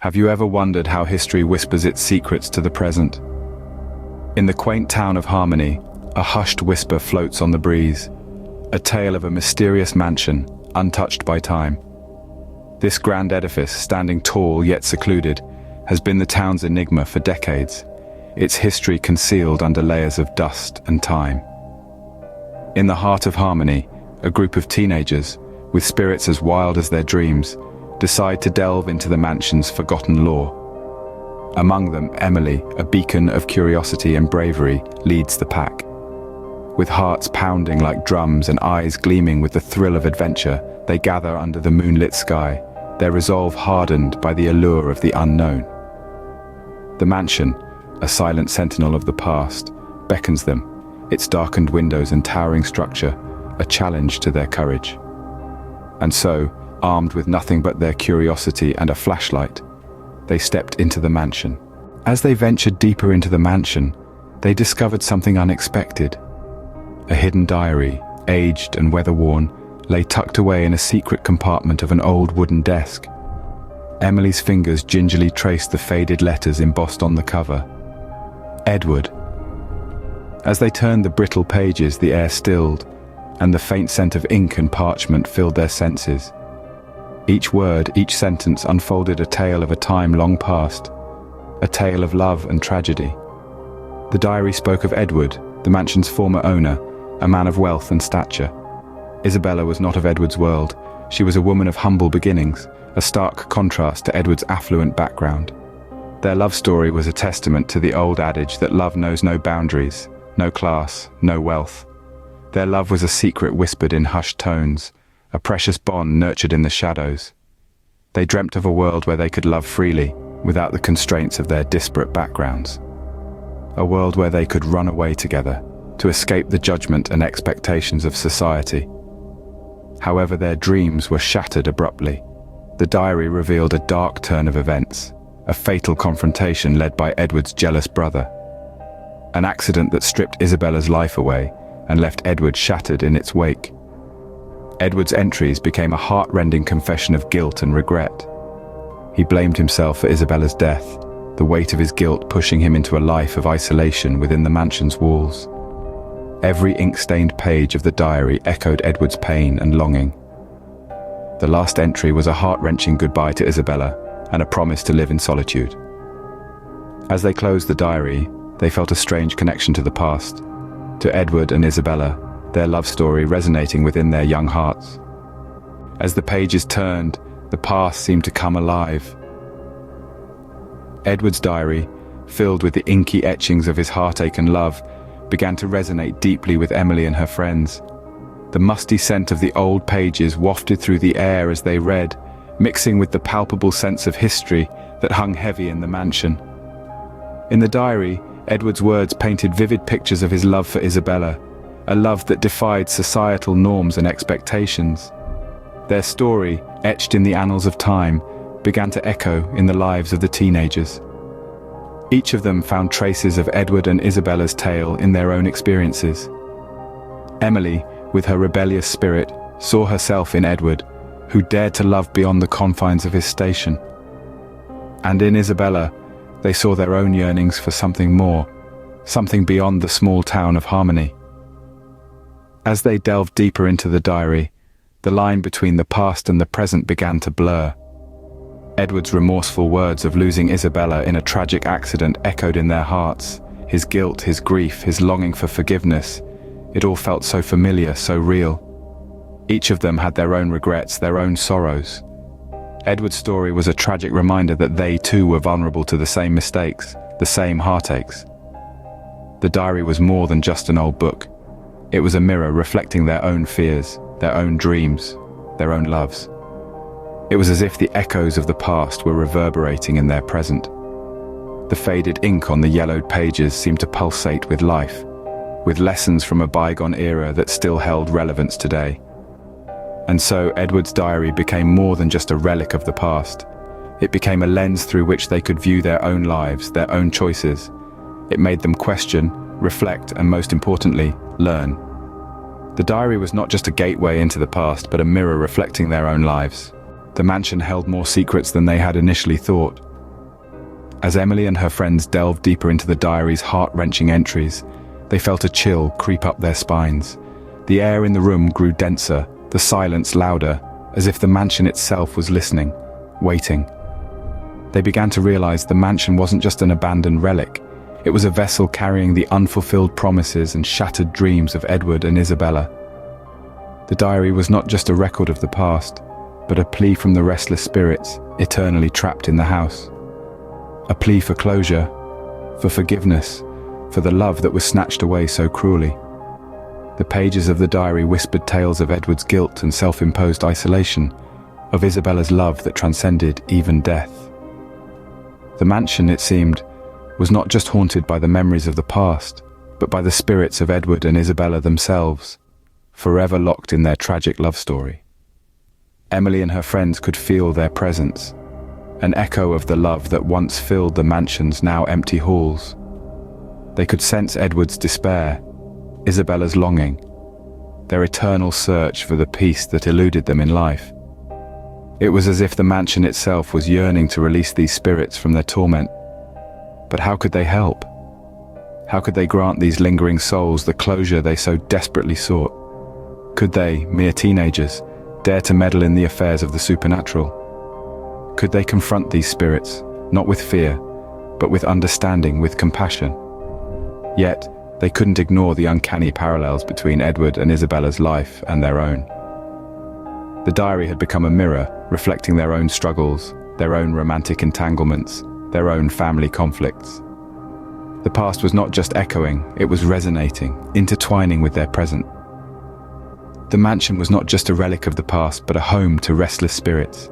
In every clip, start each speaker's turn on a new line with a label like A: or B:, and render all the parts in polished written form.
A: Have you ever wondered how history whispers its secrets to the present? In the quaint town of Harmony, a hushed whisper floats on the breeze, a tale of a mysterious mansion, untouched by time. This grand edifice, standing tall yet secluded, has been the town's enigma for decades, its history concealed under layers of dust and time. In the heart of Harmony, a group of teenagers, with spirits as wild as their dreams, decide to delve into the mansion's forgotten lore. Among them, Emily, a beacon of curiosity and bravery, leads the pack. With hearts pounding like drums and eyes gleaming with the thrill of adventure, they gather under the moonlit sky, their resolve hardened by the allure of the unknown. The mansion, a silent sentinel of the past, beckons them, its darkened windows and towering structure a challenge to their courage. And so, armed with nothing but their curiosity and a flashlight, they stepped into the mansion. As they ventured deeper into the mansion, they discovered something unexpected. A hidden diary, aged and weather-worn, lay tucked away in a secret compartment of an old wooden desk. Emily's fingers gingerly traced the faded letters embossed on the cover. Edward. As they turned the brittle pages, the air stilled, and the faint scent of ink and parchment filled their senses. Each word, each sentence unfolded a tale of a time long past, a tale of love and tragedy. The diary spoke of Edward, the mansion's former owner, a man of wealth and stature. Isabella was not of Edward's world. She was a woman of humble beginnings, a stark contrast to Edward's affluent background. Their love story was a testament to the old adage that love knows no boundaries, no class, no wealth. Their love was a secret whispered in hushed tones, a precious bond nurtured in the shadows. They dreamt of a world where they could love freely, without the constraints of their disparate backgrounds. A world where they could run away together, to escape the judgment and expectations of society. However, their dreams were shattered abruptly. The diary revealed a dark turn of events, a fatal confrontation led by Edward's jealous brother. An accident that stripped Isabella's life away and left Edward shattered in its wake. Edward's entries became a heart-rending confession of guilt and regret. He blamed himself for Isabella's death, the weight of his guilt pushing him into a life of isolation within the mansion's walls. Every ink-stained page of the diary echoed Edward's pain and longing. The last entry was a heart-wrenching goodbye to Isabella and a promise to live in solitude. As they closed the diary, they felt a strange connection to the past, to Edward and Isabella, their love story resonating within their young hearts. As the pages turned, the past seemed to come alive. Edward's diary, filled with the inky etchings of his heartache and love, began to resonate deeply with Emily and her friends. The musty scent of the old pages wafted through the air as they read, mixing with the palpable sense of history that hung heavy in the mansion. In the diary, Edward's words painted vivid pictures of his love for Isabella, a love that defied societal norms and expectations. Their story, etched in the annals of time, began to echo in the lives of the teenagers. Each of them found traces of Edward and Isabella's tale in their own experiences. Emily, with her rebellious spirit, saw herself in Edward, who dared to love beyond the confines of his station. And in Isabella, they saw their own yearnings for something more, something beyond the small town of Harmony. As they delved deeper into the diary, the line between the past and the present began to blur. Edward's remorseful words of losing Isabella in a tragic accident echoed in their hearts. His guilt, his grief, his longing for forgiveness. It all felt so familiar, so real. Each of them had their own regrets, their own sorrows. Edward's story was a tragic reminder that they too were vulnerable to the same mistakes, the same heartaches. The diary was more than just an old book. It was a mirror reflecting their own fears, their own dreams, their own loves. It was as if the echoes of the past were reverberating in their present. The faded ink on the yellowed pages seemed to pulsate with life, with lessons from a bygone era that still held relevance today. And so Edward's diary became more than just a relic of the past. It became a lens through which they could view their own lives, their own choices. It made them question, reflect, and most importantly, learn. The diary was not just a gateway into the past, but a mirror reflecting their own lives. The mansion held more secrets than they had initially thought, As Emily and her friends delved deeper into the diary's heart-wrenching entries, they felt a chill creep up their spines. The air in the room grew denser, the silence louder, as if the mansion itself was listening, waiting. They began to realize the mansion wasn't just an abandoned relic. It was a vessel carrying the unfulfilled promises and shattered dreams of Edward and Isabella. The diary was not just a record of the past, but a plea from the restless spirits eternally trapped in the house. A plea for closure, for forgiveness, for the love that was snatched away so cruelly. The pages of the diary whispered tales of Edward's guilt and self-imposed isolation, of Isabella's love that transcended even death. The mansion, it seemed, was not just haunted by the memories of the past, but by the spirits of Edward and Isabella themselves, forever locked in their tragic love story. Emily and her friends could feel their presence, an echo of the love that once filled the mansion's now empty halls. They could sense Edward's despair, Isabella's longing, their eternal search for the peace that eluded them in life. It was as if the mansion itself was yearning to release these spirits from their torment. But how could they help? How could they grant these lingering souls the closure they so desperately sought? Could they, mere teenagers, dare to meddle in the affairs of the supernatural? Could they confront these spirits, not with fear, but with understanding, with compassion? Yet, they couldn't ignore the uncanny parallels between Edward and Isabella's life and their own. The diary had become a mirror, reflecting their own struggles, their own romantic entanglements, their own family conflicts. The past was not just echoing, it was resonating, intertwining with their present. The mansion was not just a relic of the past, but a home to restless spirits.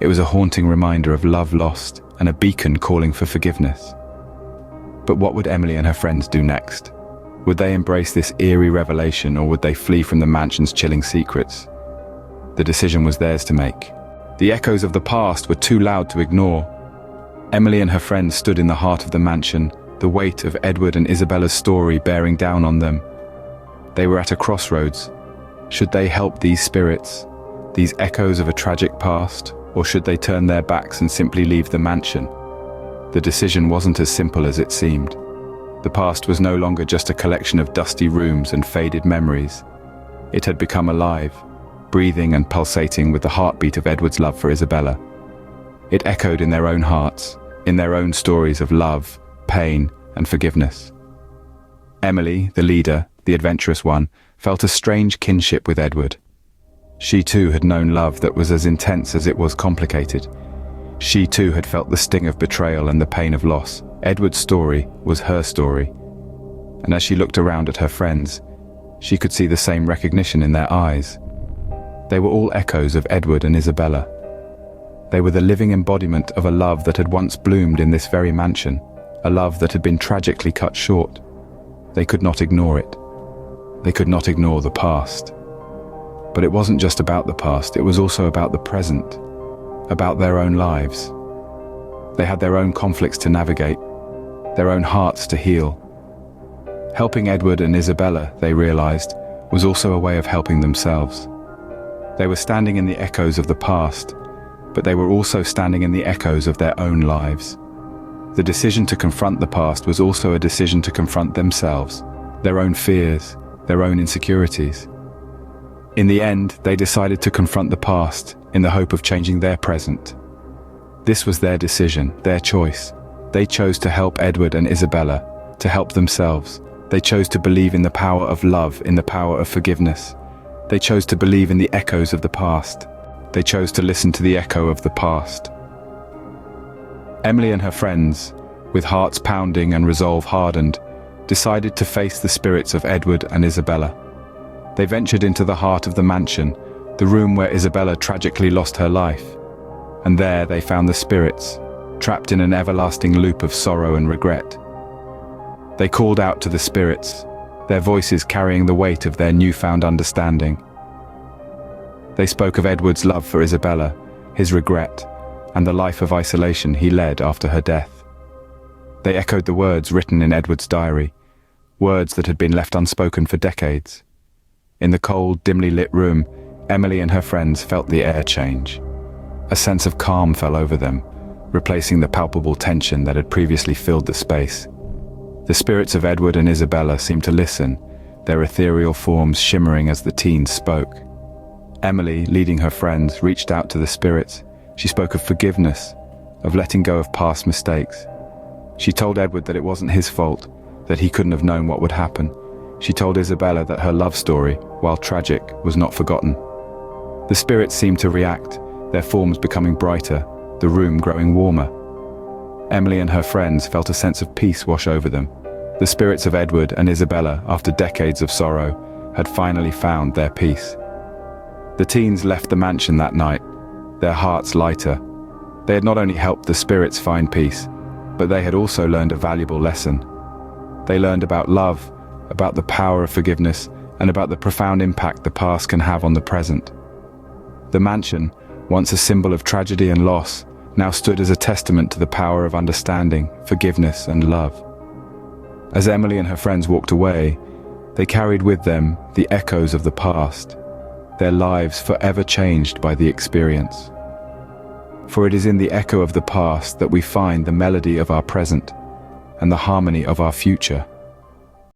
A: It was a haunting reminder of love lost and a beacon calling for forgiveness. But what would Emily and her friends do next? Would they embrace this eerie revelation, or would they flee from the mansion's chilling secrets? The decision was theirs to make. The echoes of the past were too loud to ignore. Emily and her friends stood in the heart of the mansion, the weight of Edward and Isabella's story bearing down on them. They were at a crossroads. Should they help these spirits, these echoes of a tragic past, or should they turn their backs and simply leave the mansion? The decision wasn't as simple as it seemed. The past was no longer just a collection of dusty rooms and faded memories. It had become alive, breathing and pulsating with the heartbeat of Edward's love for Isabella. It echoed in their own hearts, in their own stories of love, pain, and forgiveness. Emily, the leader, the adventurous one, felt a strange kinship with Edward. She too had known love that was as intense as it was complicated. She too had felt the sting of betrayal and the pain of loss. Edward's story was her story. And as she looked around at her friends, she could see the same recognition in their eyes. They were all echoes of Edward and Isabella. They were the living embodiment of a love that had once bloomed in this very mansion, a love that had been tragically cut short. They could not ignore it. They could not ignore the past. But it wasn't just about the past, it was also about the present, about their own lives. They had their own conflicts to navigate, their own hearts to heal. Helping Edward and Isabella, they realized, was also a way of helping themselves. They were standing in the echoes of the past, but they were also standing in the echoes of their own lives. The decision to confront the past was also a decision to confront themselves, their own fears, their own insecurities. In the end, they decided to confront the past in the hope of changing their present. This was their decision, their choice. They chose to help Edward and Isabella, to help themselves. They chose to believe in the power of love, in the power of forgiveness. They chose to believe in the echoes of the past. They chose to listen to the echo of the past. Emily and her friends, with hearts pounding and resolve hardened, decided to face the spirits of Edward and Isabella. They ventured into the heart of the mansion, the room where Isabella tragically lost her life. And there they found the spirits, trapped in an everlasting loop of sorrow and regret. They called out to the spirits, their voices carrying the weight of their newfound understanding. They spoke of Edward's love for Isabella, his regret, and the life of isolation he led after her death. They echoed the words written in Edward's diary, words that had been left unspoken for decades. In the cold, dimly lit room, Emily and her friends felt the air change. A sense of calm fell over them, replacing the palpable tension that had previously filled the space. The spirits of Edward and Isabella seemed to listen, their ethereal forms shimmering as the teens spoke. Emily, leading her friends, reached out to the spirits. She spoke of forgiveness, of letting go of past mistakes. She told Edward that it wasn't his fault, that he couldn't have known what would happen. She told Isabella that her love story, while tragic, was not forgotten. The spirits seemed to react, their forms becoming brighter, the room growing warmer. Emily and her friends felt a sense of peace wash over them. The spirits of Edward and Isabella, after decades of sorrow, had finally found their peace. The teens left the mansion that night, their hearts lighter. They had not only helped the spirits find peace, but they had also learned a valuable lesson. They learned about love, about the power of forgiveness, and about the profound impact the past can have on the present. The mansion, once a symbol of tragedy and loss, now stood as a testament to the power of understanding, forgiveness, and love. As Emily and her friends walked away, they carried with them the echoes of the past, their lives forever changed by the experience. For it is in the echo of the past that we find the melody of our present and the harmony of our future.